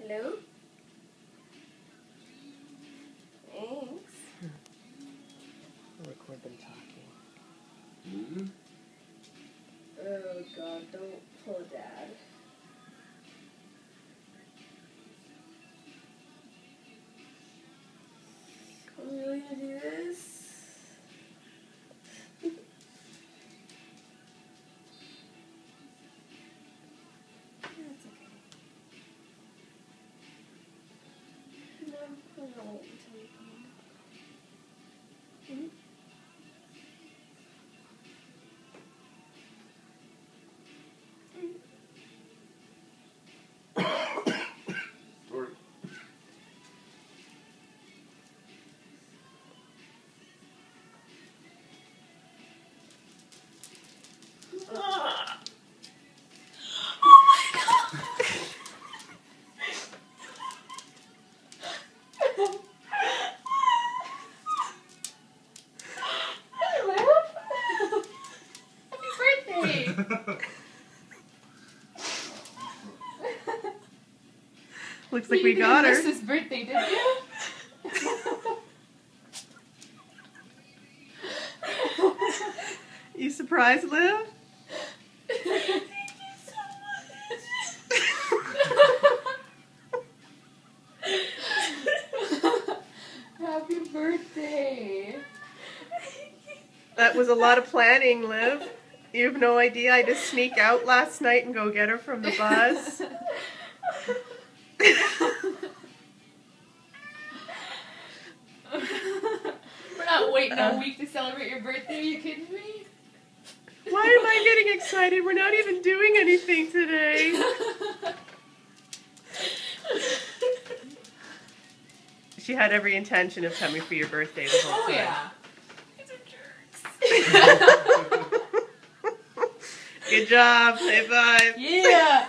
Hello? Thanks. I'll record them talking. Mm-hmm. Oh god, don't pull Dad. Are we really gonna do this? That's okay. No, I'm gonna wait until you come in. Sorry. Looks like we got her. You didn't miss his birthday, did you? You surprised, Liv? Thank you so much. Happy birthday. That was a lot of planning, Liv. You have no idea. I just sneak out last night and go get her from the bus. We're not waiting a week to celebrate your birthday. Are you kidding me? Why am I getting excited? We're not even doing anything today. She had every intention of coming for your birthday the whole time. Oh yeah. These are jerks. Good job. Say bye. Yeah.